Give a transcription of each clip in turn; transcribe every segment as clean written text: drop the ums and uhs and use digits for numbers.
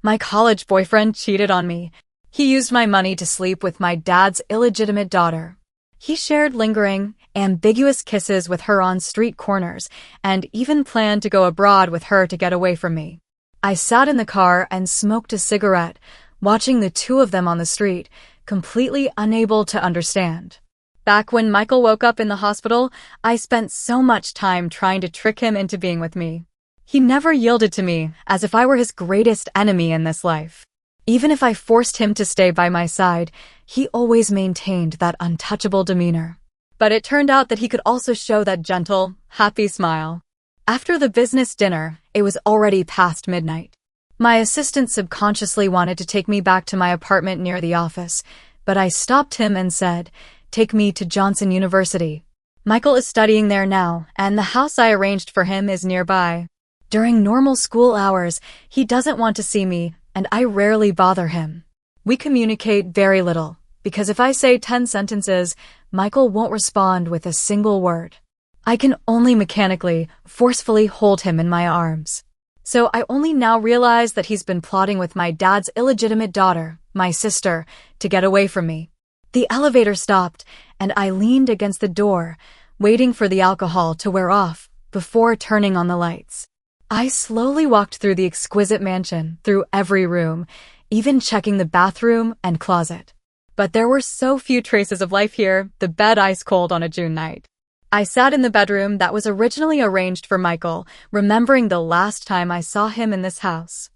My college boyfriend cheated on me. He used my money to sleep with my dad's illegitimate daughter. He shared lingering, ambiguous kisses with her on street corners, and even planned to go abroad with her to get away from me. I sat in the car and smoked a cigarette, watching the two of them on the street, completely unable to understand. Back when Michael woke up in the hospital, I spent so much time trying to trick him into being with me. He never yielded to me, as if I were his greatest enemy in this life. Even if I forced him to stay by my side, he always maintained that untouchable demeanor. But it turned out that he could also show that gentle, happy smile. After the business dinner, it was already past midnight. My assistant subconsciously wanted to take me back to my apartment near the office, but I stopped him and said, "Take me to Johnson University. Michael is studying there now, and the house I arranged for him is nearby. During normal school hours, he doesn't want to see me, and I rarely bother him. We communicate very little, because if I say 10 sentences, Michael won't respond with a single word. I can only mechanically, forcefully hold him in my arms. So I only now realize that he's been plotting with my dad's illegitimate daughter, my sister, to get away from me." The elevator stopped, and I leaned against the door, waiting for the alcohol to wear off before turning on the lights. I slowly walked through the exquisite mansion, through every room, even checking the bathroom and closet. But there were so few traces of life here, the bed ice cold on a June night. I sat in the bedroom that was originally arranged for Michael, remembering the last time I saw him in this house.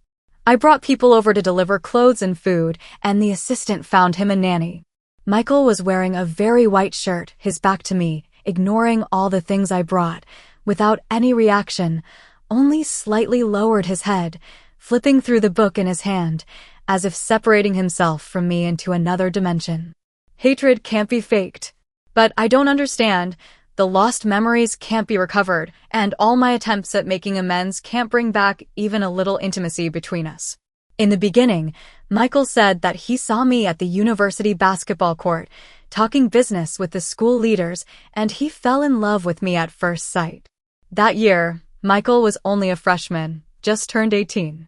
I brought people over to deliver clothes and food, and the assistant found him a nanny. Michael was wearing a very white shirt, his back to me, ignoring all the things I brought, without any reaction, only slightly lowered his head, flipping through the book in his hand, as if separating himself from me into another dimension. Hatred can't be faked. But I don't understand. The lost memories can't be recovered, and all my attempts at making amends can't bring back even a little intimacy between us. In the beginning, Michael said that he saw me at the university basketball court, talking business with the school leaders, and he fell in love with me at first sight. That year, Michael was only a freshman, just turned 18.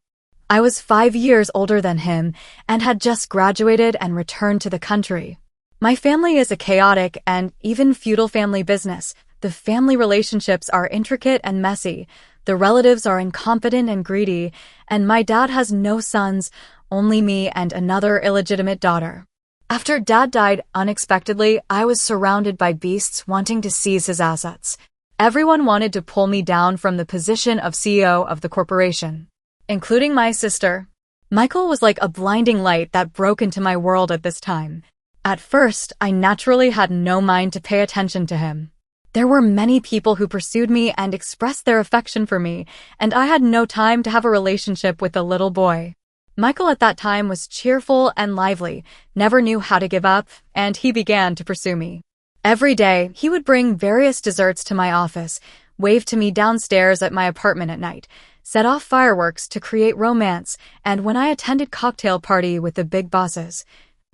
I was 5 years older than him and had just graduated and returned to the country. My family is a chaotic and even feudal family business. The family relationships are intricate and messy. The relatives are incompetent and greedy, and my dad has no sons, only me and another illegitimate daughter. After Dad died unexpectedly, I was surrounded by beasts wanting to seize his assets. Everyone wanted to pull me down from the position of CEO of the corporation, including my sister. Michael was like a blinding light that broke into my world at this time. At first, I naturally had no mind to pay attention to him. There were many people who pursued me and expressed their affection for me, and I had no time to have a relationship with the little boy. Michael at that time was cheerful and lively, never knew how to give up, and he began to pursue me. Every day, he would bring various desserts to my office, wave to me downstairs at my apartment at night, set off fireworks to create romance, and when I attended cocktail party with the big bosses,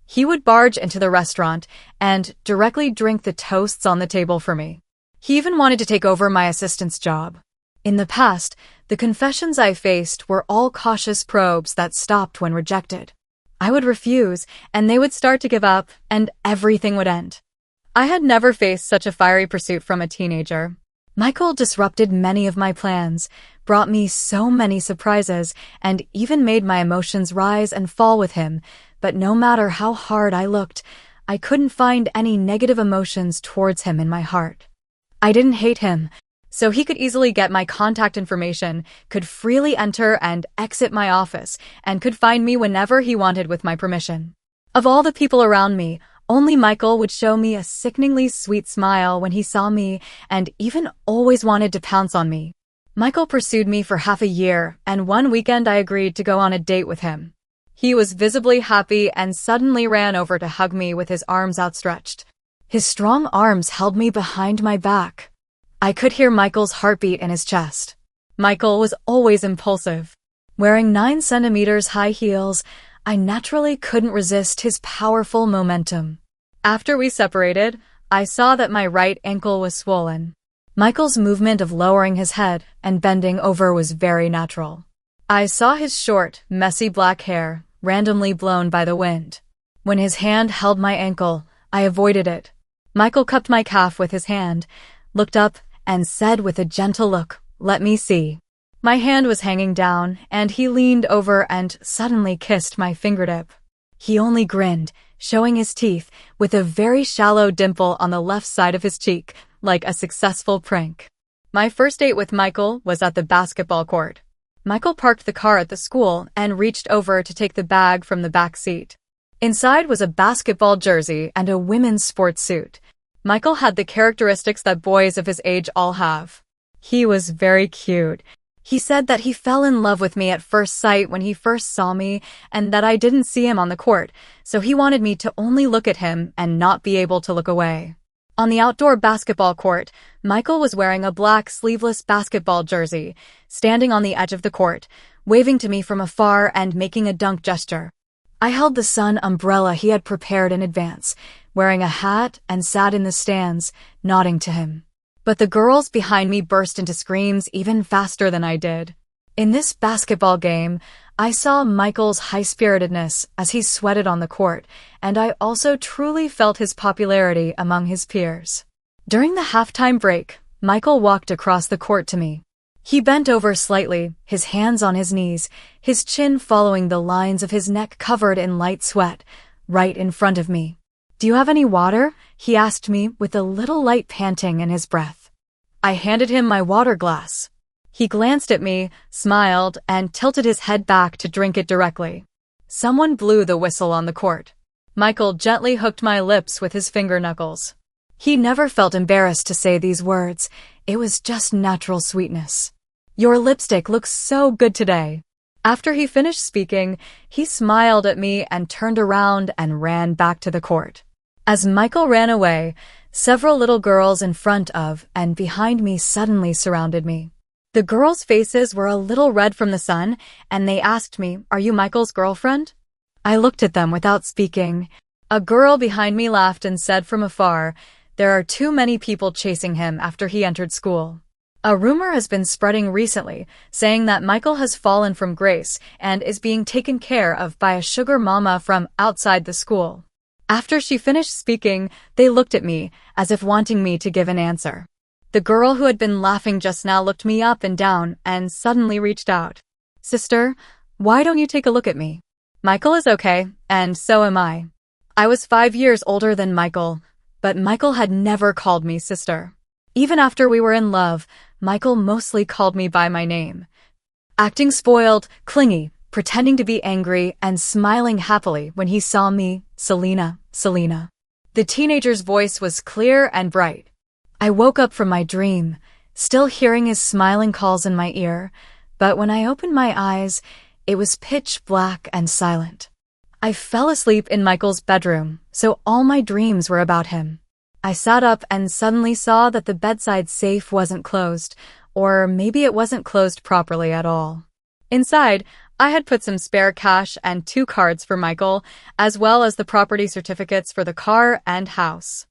he would barge into the restaurant and directly drink the toasts on the table for me. He even wanted to take over my assistant's job. In the past, the confessions I faced were all cautious probes that stopped when rejected. I would refuse, and they would start to give up, and everything would end. I had never faced such a fiery pursuit from a teenager. Michael disrupted many of my plans, brought me so many surprises, and even made my emotions rise and fall with him, but no matter how hard I looked, I couldn't find any negative emotions towards him in my heart. I didn't hate him, so he could easily get my contact information, could freely enter and exit my office, and could find me whenever he wanted with my permission. Of all the people around me, only Michael would show me a sickeningly sweet smile when he saw me and even always wanted to pounce on me. Michael pursued me for half a year, and one weekend I agreed to go on a date with him. He was visibly happy and suddenly ran over to hug me with his arms outstretched. His strong arms held me behind my back. I could hear Michael's heartbeat in his chest. Michael was always impulsive. Wearing 9 centimeters high heels, I naturally couldn't resist his powerful momentum. After we separated, I saw that my right ankle was swollen. Michael's movement of lowering his head and bending over was very natural. I saw his short, messy black hair, randomly blown by the wind. When his hand held my ankle, I avoided it. Michael cupped my calf with his hand, looked up, and said with a gentle look, "Let me see." My hand was hanging down, and he leaned over and suddenly kissed my fingertip. He only grinned, showing his teeth, with a very shallow dimple on the left side of his cheek, like a successful prank. My first date with Michael was at the basketball court. Michael parked the car at the school and reached over to take the bag from the back seat. Inside was a basketball jersey and a women's sports suit. Michael had the characteristics that boys of his age all have. He was very cute. He said that he fell in love with me at first sight when he first saw me and that I didn't see him on the court, so he wanted me to only look at him and not be able to look away. On the outdoor basketball court, Michael was wearing a black sleeveless basketball jersey, standing on the edge of the court, waving to me from afar and making a dunk gesture. I held the sun umbrella he had prepared in advance, wearing a hat, and sat in the stands, nodding to him. But the girls behind me burst into screams even faster than I did. In this basketball game, I saw Michael's high-spiritedness as he sweated on the court, and I also truly felt his popularity among his peers. During the halftime break, Michael walked across the court to me. He bent over slightly, his hands on his knees, his chin following the lines of his neck covered in light sweat, right in front of me. "Do you have any water?" he asked me with a little light panting in his breath. I handed him my water glass. He glanced at me, smiled, and tilted his head back to drink it directly. Someone blew the whistle on the court. Michael gently hooked my lips with his finger knuckles. He never felt embarrassed to say these words. It was just natural sweetness. "Your lipstick looks so good today." After he finished speaking, he smiled at me and turned around and ran back to the court. As Michael ran away, several little girls in front of and behind me suddenly surrounded me. The girls' faces were a little red from the sun, and they asked me, "Are you Michael's girlfriend?" I looked at them without speaking. A girl behind me laughed and said from afar, "There are too many people chasing him after he entered school." A rumor has been spreading recently, saying that Michael has fallen from grace and is being taken care of by a sugar mama from outside the school. After she finished speaking, they looked at me, as if wanting me to give an answer. The girl who had been laughing just now looked me up and down and suddenly reached out. "Sister, why don't you take a look at me?" Michael is okay, and so am I. I was 5 years older than Michael, but Michael had never called me sister. Even after we were in love, Michael mostly called me by my name. Acting spoiled, clingy, pretending to be angry, and smiling happily when he saw me, "Selena, Selena." The teenager's voice was clear and bright. I woke up from my dream, still hearing his smiling calls in my ear, but when I opened my eyes, it was pitch black and silent. I fell asleep in Michael's bedroom, so all my dreams were about him. I sat up and suddenly saw that the bedside safe wasn't closed, or maybe it wasn't closed properly at all. Inside, I had put some spare cash and 2 cards for Michael, as well as the property certificates for the car and house.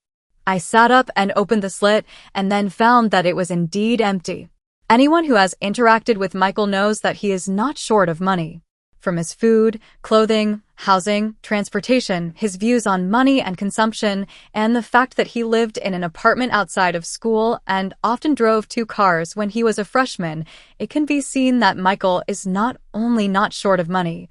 I sat up and opened the slit and then found that it was indeed empty. Anyone who has interacted with Michael knows that he is not short of money. From his food, clothing, housing, transportation, his views on money and consumption, and the fact that he lived in an apartment outside of school and often drove 2 cars when he was a freshman, it can be seen that Michael is not only not short of money,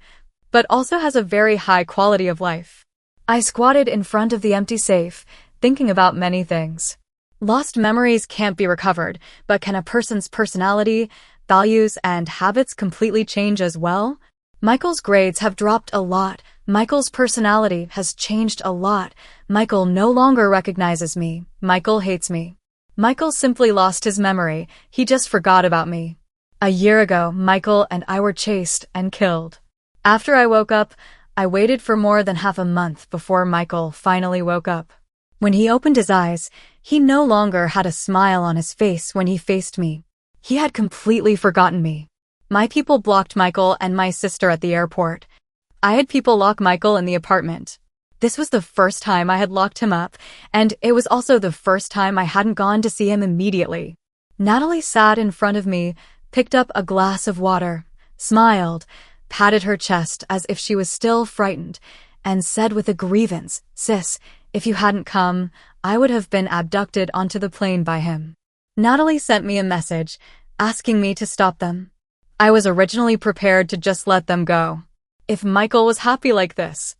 but also has a very high quality of life. I squatted in front of the empty safe, thinking about many things. Lost memories can't be recovered, but can a person's personality, values, and habits completely change as well? Michael's grades have dropped a lot. Michael's personality has changed a lot. Michael no longer recognizes me. Michael hates me. Michael simply lost his memory. He just forgot about me. A year ago, Michael and I were chased and killed. After I woke up, I waited for more than half a month before Michael finally woke up. When he opened his eyes, he no longer had a smile on his face when he faced me. He had completely forgotten me. My people blocked Michael and my sister at the airport. I had people lock Michael in the apartment. This was the first time I had locked him up, and it was also the first time I hadn't gone to see him immediately. Natalie sat in front of me, picked up a glass of water, smiled, patted her chest as if she was still frightened, and said with a grievance, "Sis, if you hadn't come, I would have been abducted onto the plane by him." Natalie sent me a message, asking me to stop them. I was originally prepared to just let them go. If Michael was happy like this.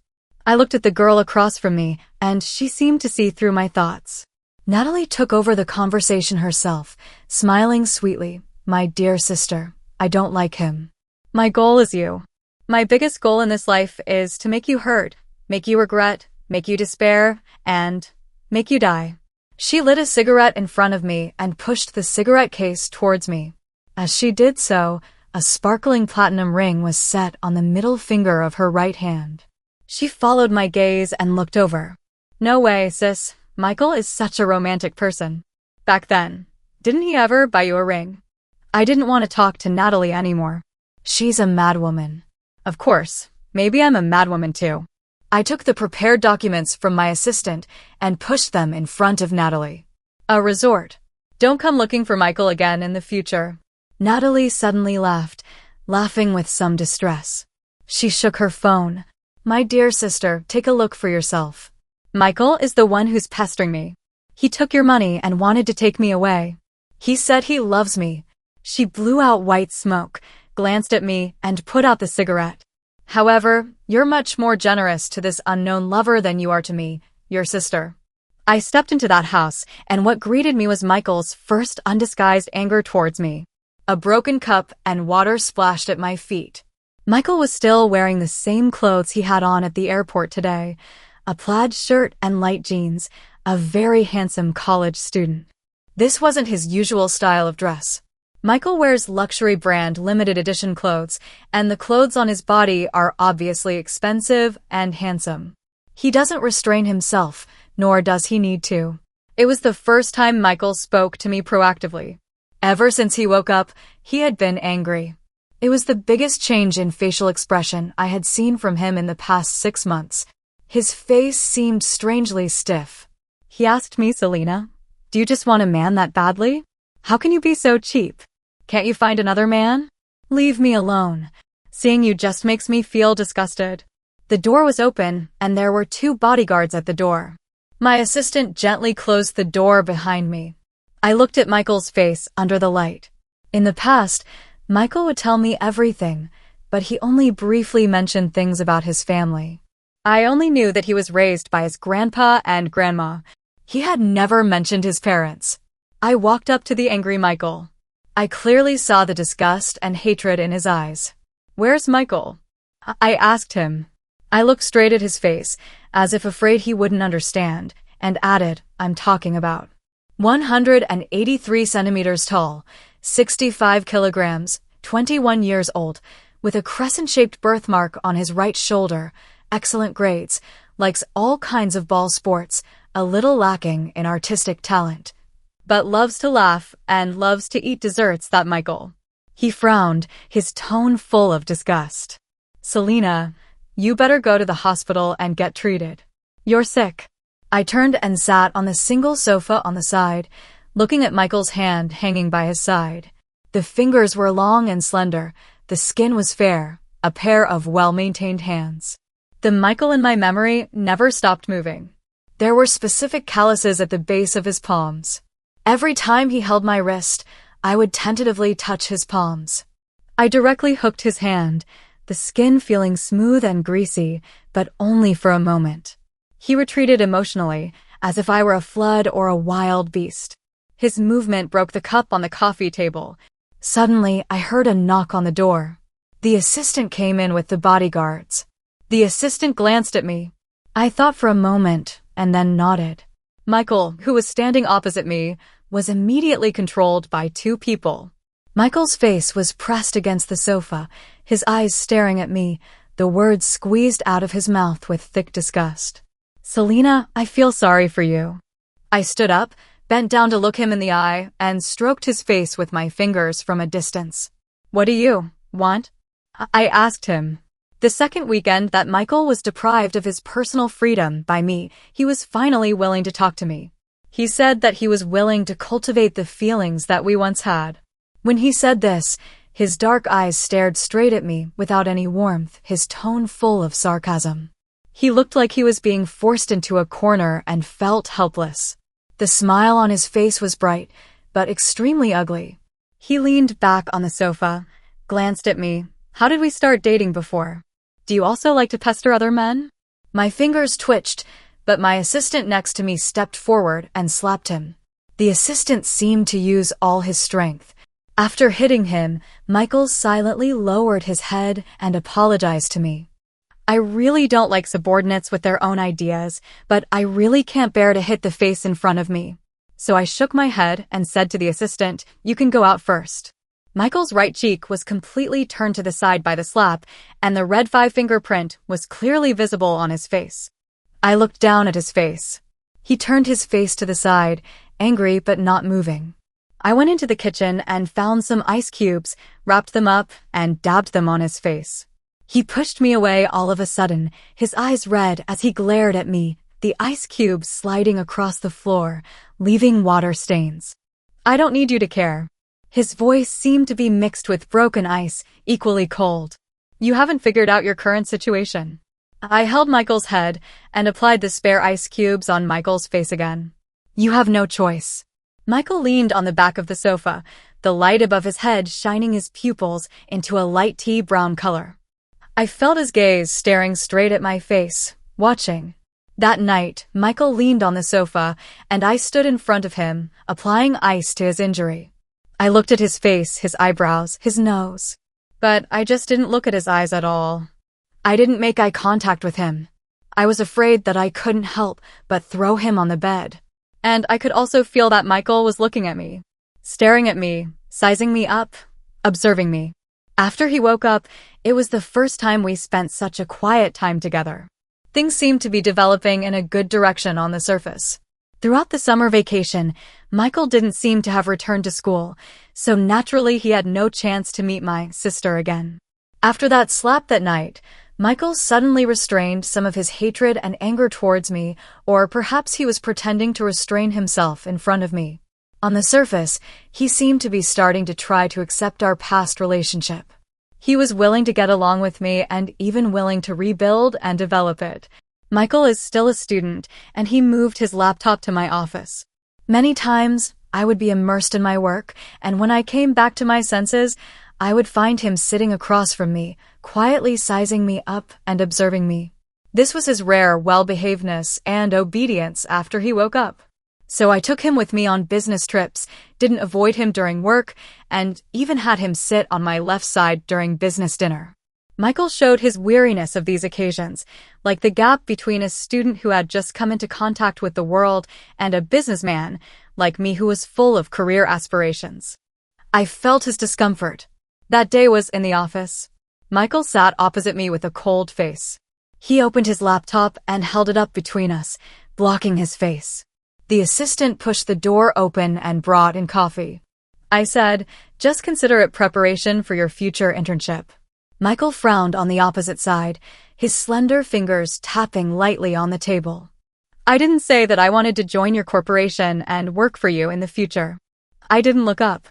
I looked at the girl across from me, and she seemed to see through my thoughts. Natalie took over the conversation herself, smiling sweetly. "My dear sister, I don't like him. My goal is you. My biggest goal in this life is to make you hurt, make you regret, make you despair, and make you die." She lit a cigarette in front of me and pushed the cigarette case towards me. As she did so, a sparkling platinum ring was set on the middle finger of her right hand. She followed my gaze and looked over. "No way, sis. Michael is such a romantic person. Back then, didn't he ever buy you a ring?" I didn't want to talk to Natalie anymore. She's a madwoman. Of course, maybe I'm a madwoman too. I took the prepared documents from my assistant and pushed them in front of Natalie. "A resort. Don't come looking for Michael again in the future." Natalie suddenly laughed, laughing with some distress. She shook her phone. "My dear sister, take a look for yourself. Michael is the one who's pestering me. He took your money and wanted to take me away. He said he loves me." She blew out white smoke, glanced at me, and put out the cigarette. "However, you're much more generous to this unknown lover than you are to me, your sister." I stepped into that house, and what greeted me was Michael's first undisguised anger towards me. A broken cup and water splashed at my feet. Michael was still wearing the same clothes he had on at the airport today, a plaid shirt and light jeans, a very handsome college student. This wasn't his usual style of dress. Michael wears luxury brand limited edition clothes, and the clothes on his body are obviously expensive and handsome. He doesn't restrain himself, nor does he need to. It was the first time Michael spoke to me proactively. Ever since he woke up, he had been angry. It was the biggest change in facial expression I had seen from him in the past 6 months. His face seemed strangely stiff. He asked me, "Selena, do you just want a man that badly? How can you be so cheap? Can't you find another man? Leave me alone. Seeing you just makes me feel disgusted." The door was open, and there were 2 bodyguards at the door. My assistant gently closed the door behind me. I looked at Michael's face under the light. In the past, Michael would tell me everything, but he only briefly mentioned things about his family. I only knew that he was raised by his grandpa and grandma. He had never mentioned his parents. I walked up to the angry Michael. I clearly saw the disgust and hatred in his eyes. "Where's Michael?" I asked him. I looked straight at his face, as if afraid he wouldn't understand, and added, "I'm talking about 183 centimeters tall, 65 kilograms, 21 years old, with a crescent-shaped birthmark on his right shoulder, excellent grades, likes all kinds of ball sports, a little lacking in artistic talent, but loves to laugh and loves to eat desserts." That Michael. He frowned, his tone full of disgust. "Selena, you better go to the hospital and get treated. You're sick." I turned and sat on the single sofa on the side, looking at Michael's hand hanging by his side. The fingers were long and slender, the skin was fair, a pair of well-maintained hands. The Michael in my memory never stopped moving. There were specific calluses at the base of his palms. Every time he held my wrist, I would tentatively touch his palms. I directly hooked his hand, the skin feeling smooth and greasy, but only for a moment. He retreated emotionally, as if I were a flood or a wild beast. His movement broke the cup on the coffee table. Suddenly, I heard a knock on the door. The assistant came in with the bodyguards. The assistant glanced at me. I thought for a moment, and then nodded. Michael, who was standing opposite me, was immediately controlled by 2 people. Michael's face was pressed against the sofa, his eyes staring at me, the words squeezed out of his mouth with thick disgust. "Selena, I feel sorry for you." I stood up, bent down to look him in the eye, and stroked his face with my fingers from a distance. "What do you want?" I asked him. The second weekend that Michael was deprived of his personal freedom by me, he was finally willing to talk to me. He said that he was willing to cultivate the feelings that we once had. When he said this, His dark eyes stared straight at me without any warmth, his tone full of sarcasm. He looked like he was being forced into a corner and felt helpless. The smile on his face was bright, but extremely ugly. He leaned back on the sofa, glanced at me. How did we start dating before? Do you also like to pester other men? My fingers twitched, but my assistant next to me stepped forward and slapped him. The assistant seemed to use all his strength. After hitting him, Michael silently lowered his head and apologized to me. I really don't like subordinates with their own ideas, but I really can't bear to hit the face in front of me. So I shook my head and said to the assistant, "You can go out first." Michael's right cheek was completely turned to the side by the slap, and the red 5-finger print was clearly visible on his face. I looked down at his face. He turned his face to the side, angry but not moving. I went into the kitchen and found some ice cubes, wrapped them up, and dabbed them on his face. He pushed me away all of a sudden, his eyes red as he glared at me, the ice cubes sliding across the floor, leaving water stains. "I don't need you to care." His voice seemed to be mixed with broken ice, equally cold. "You haven't figured out your current situation." I held Michael's head and applied the spare ice cubes on Michael's face again. "You have no choice." Michael leaned on the back of the sofa, the light above his head shining his pupils into a light tea brown color. I felt his gaze staring straight at my face, watching. That night, Michael leaned on the sofa, and I stood in front of him, applying ice to his injury. I looked at his face, his eyebrows, his nose. But I just didn't look at his eyes at all. I didn't make eye contact with him. I was afraid that I couldn't help but throw him on the bed. And I could also feel that Michael was looking at me, staring at me, sizing me up, observing me. After he woke up, it was the first time we spent such a quiet time together. Things seemed to be developing in a good direction on the surface. Throughout the summer vacation, Michael didn't seem to have returned to school, so naturally he had no chance to meet my sister again. After that slap that night, Michael suddenly restrained some of his hatred and anger towards me, or perhaps he was pretending to restrain himself in front of me. On the surface, he seemed to be starting to try to accept our past relationship. He was willing to get along with me and even willing to rebuild and develop it. Michael is still a student, and he moved his laptop to my office. Many times, I would be immersed in my work, and when I came back to my senses, I would find him sitting across from me, quietly sizing me up and observing me. This was his rare well-behavedness and obedience after he woke up. So I took him with me on business trips, didn't avoid him during work, and even had him sit on my left side during business dinner. Michael showed his weariness of these occasions, like the gap between a student who had just come into contact with the world and a businessman, like me who was full of career aspirations. I felt his discomfort. That day was in the office. Michael sat opposite me with a cold face. He opened his laptop and held it up between us, blocking his face. The assistant pushed the door open and brought in coffee. I said, "Just consider it preparation for your future internship." Michael frowned on the opposite side, his slender fingers tapping lightly on the table. "I didn't say that I wanted to join your corporation and work for you in the future." I didn't look up.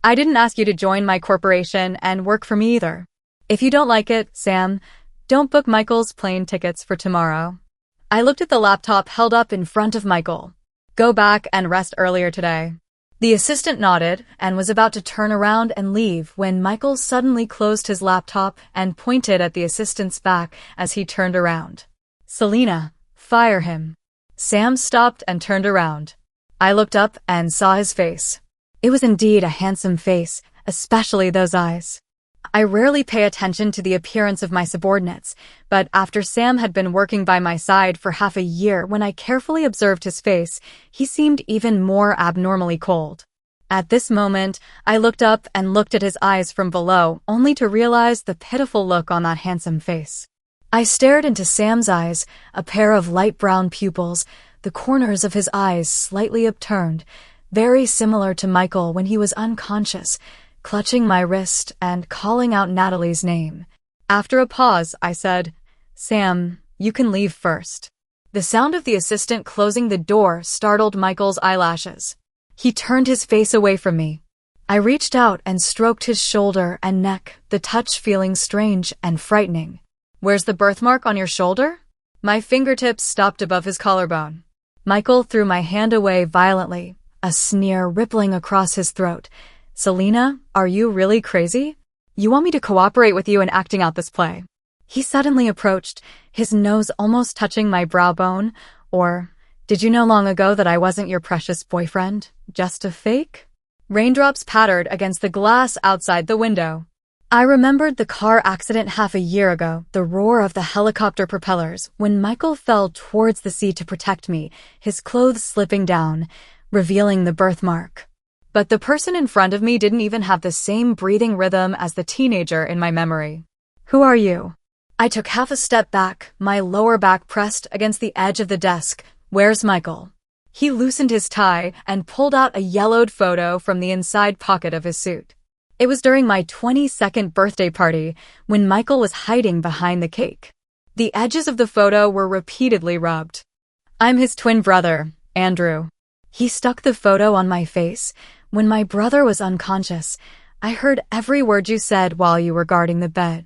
"I didn't ask you to join my corporation and work for me either. If you don't like it, Sam, don't book Michael's plane tickets for tomorrow." I looked at the laptop held up in front of Michael. "Go back and rest earlier today." The assistant nodded and was about to turn around and leave when Michael suddenly closed his laptop and pointed at the assistant's back as he turned around. "Selena, fire him." Sam stopped and turned around. I looked up and saw his face. It was indeed a handsome face, especially those eyes. I rarely pay attention to the appearance of my subordinates, but after Sam had been working by my side for half a year, when I carefully observed his face, he seemed even more abnormally cold. At this moment, I looked up and looked at his eyes from below, only to realize the pitiful look on that handsome face. I stared into Sam's eyes, a pair of light brown pupils, the corners of his eyes slightly upturned, very similar to Michael when he was unconscious, clutching my wrist and calling out Natalie's name. After a pause, I said, "Sam, you can leave first." The sound of the assistant closing the door startled Michael's eyelashes. He turned his face away from me. I reached out and stroked his shoulder and neck, the touch feeling strange and frightening. Where's the birthmark on your shoulder? My fingertips stopped above his collarbone. Michael threw my hand away violently, a sneer rippling across his throat. Selena, are you really crazy? You want me to cooperate with you in acting out this play? He suddenly approached, his nose almost touching my brow bone. Or, did you know long ago that I wasn't your precious boyfriend? Just a fake? Raindrops pattered against the glass outside the window. I remembered the car accident half a year ago, the roar of the helicopter propellers, when Michael fell towards the sea to protect me, his clothes slipping down, revealing the birthmark. But the person in front of me didn't even have the same breathing rhythm as the teenager in my memory. Who are you? I took half a step back, my lower back pressed against the edge of the desk. Where's Michael? He loosened his tie and pulled out a yellowed photo from the inside pocket of his suit. It was during my 22nd birthday party, when Michael was hiding behind the cake. The edges of the photo were repeatedly rubbed. I'm his twin brother, Andrew. He stuck the photo on my face. When my brother was unconscious, I heard every word you said while you were guarding the bed.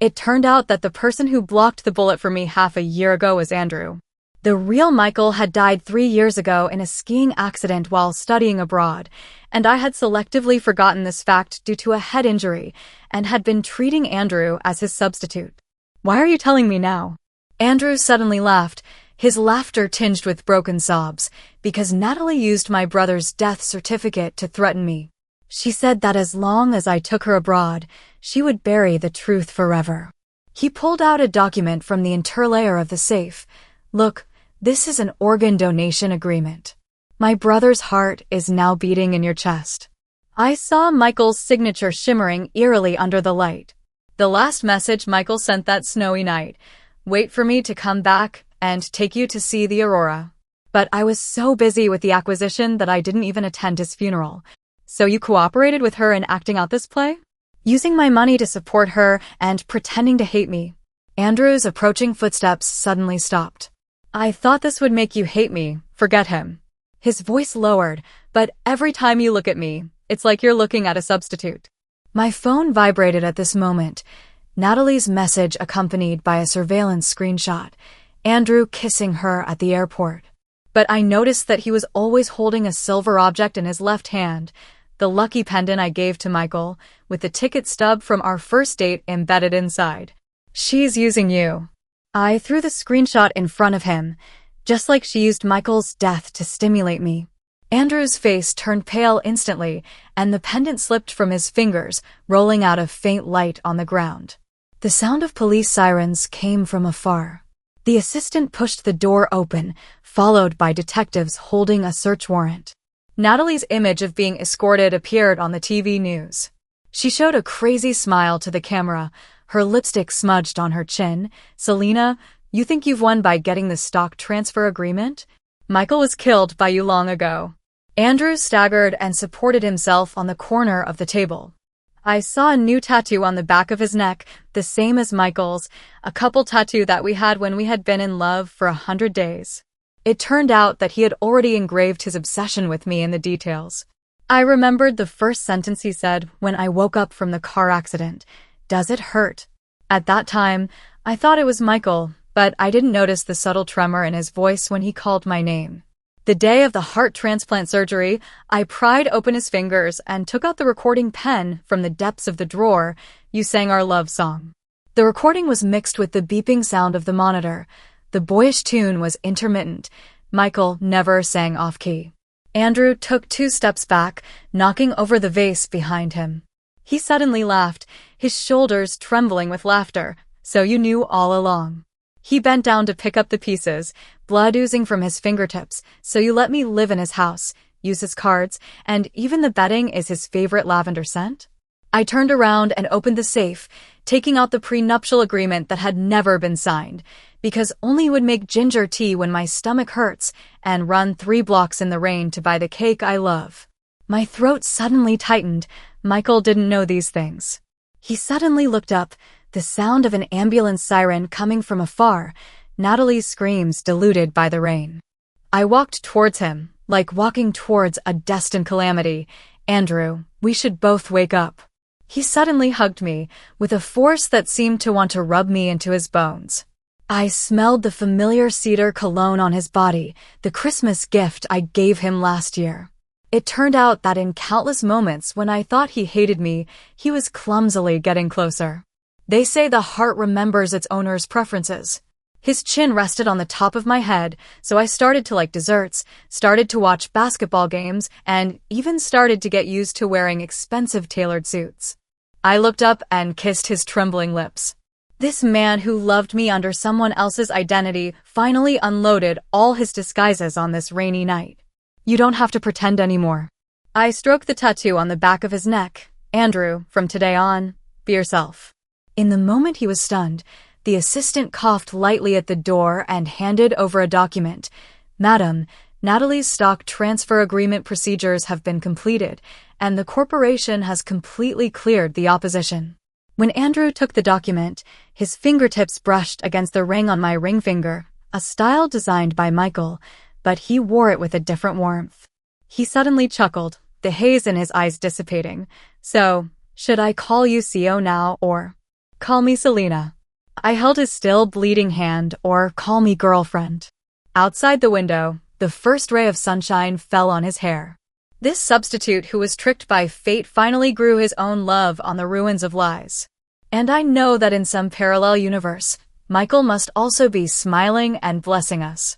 It turned out that the person who blocked the bullet for me half a year ago was Andrew. The real Michael had died 3 years ago in a skiing accident while studying abroad, and I had selectively forgotten this fact due to a head injury and had been treating Andrew as his substitute. Why are you telling me now? Andrew suddenly laughed, his laughter tinged with broken sobs, because Natalie used my brother's death certificate to threaten me. She said that as long as I took her abroad, she would bury the truth forever. He pulled out a document from the interlayer of the safe. Look, this is an organ donation agreement. My brother's heart is now beating in your chest. I saw Michael's signature shimmering eerily under the light. The last message Michael sent that snowy night. Wait for me to come back and take you to see the aurora. But I was so busy with the acquisition that I didn't even attend his funeral. So you cooperated with her in acting out this play? Using my money to support her and pretending to hate me. Andrew's approaching footsteps suddenly stopped. I thought this would make you hate me. Forget him. His voice lowered, but every time you look at me, it's like you're looking at a substitute. My phone vibrated at this moment. Natalie's message accompanied by a surveillance screenshot. Andrew kissing her at the airport. But I noticed that he was always holding a silver object in his left hand, the lucky pendant I gave to Michael, with the ticket stub from our first date embedded inside. She's using you. I threw the screenshot in front of him, just like she used Michael's death to stimulate me. Andrew's face turned pale instantly, and the pendant slipped from his fingers, rolling out of faint light on the ground. The sound of police sirens came from afar. The assistant pushed the door open, followed by detectives holding a search warrant. Natalie's image of being escorted appeared on the TV news. She showed a crazy smile to the camera, her lipstick smudged on her chin. Selena, you think you've won by getting the stock transfer agreement? Michael was killed by you long ago. Andrew staggered and supported himself on the corner of the table. I saw a new tattoo on the back of his neck, the same as Michael's, a couple tattoo that we had when we had been in love for 100 days. It turned out that he had already engraved his obsession with me in the details. I remembered the first sentence he said when I woke up from the car accident. Does it hurt? At that time, I thought it was Michael, but I didn't notice the subtle tremor in his voice when he called my name. The day of the heart transplant surgery, I pried open his fingers and took out the recording pen from the depths of the drawer. You sang our love song. The recording was mixed with the beeping sound of the monitor. The boyish tune was intermittent. Michael never sang off-key. Andrew took 2 steps back, knocking over the vase behind him. He suddenly laughed, his shoulders trembling with laughter. So you knew all along. He bent down to pick up the pieces, blood oozing from his fingertips. So you let me live in his house, use his cards, and even the bedding is his favorite lavender scent? I turned around and opened the safe, taking out the prenuptial agreement that had never been signed, because only would make ginger tea when my stomach hurts and run 3 blocks in the rain to buy the cake I love. My throat suddenly tightened. Michael didn't know these things. He suddenly looked up, the sound of an ambulance siren coming from afar, Natalie's screams diluted by the rain. I walked towards him, like walking towards a destined calamity. Andrew, we should both wake up. He suddenly hugged me, with a force that seemed to want to rub me into his bones. I smelled the familiar cedar cologne on his body, the Christmas gift I gave him last year. It turned out that in countless moments when I thought he hated me, he was clumsily getting closer. They say the heart remembers its owner's preferences. His chin rested on the top of my head, so I started to like desserts, started to watch basketball games, and even started to get used to wearing expensive tailored suits. I looked up and kissed his trembling lips. This man who loved me under someone else's identity finally unloaded all his disguises on this rainy night. You don't have to pretend anymore. I stroked the tattoo on the back of his neck. Andrew, from today on, be yourself. In the moment he was stunned, the assistant coughed lightly at the door and handed over a document. Madam, Natalie's stock transfer agreement procedures have been completed, and the corporation has completely cleared the opposition. When Andrew took the document, his fingertips brushed against the ring on my ring finger, a style designed by Michael, but he wore it with a different warmth. He suddenly chuckled, the haze in his eyes dissipating. So, should I call you CO now, or call me Selena? I held his still bleeding hand, or call me girlfriend. Outside the window, the first ray of sunshine fell on his hair. This substitute who was tricked by fate finally grew his own love on the ruins of lies. And I know that in some parallel universe, Michael must also be smiling and blessing us.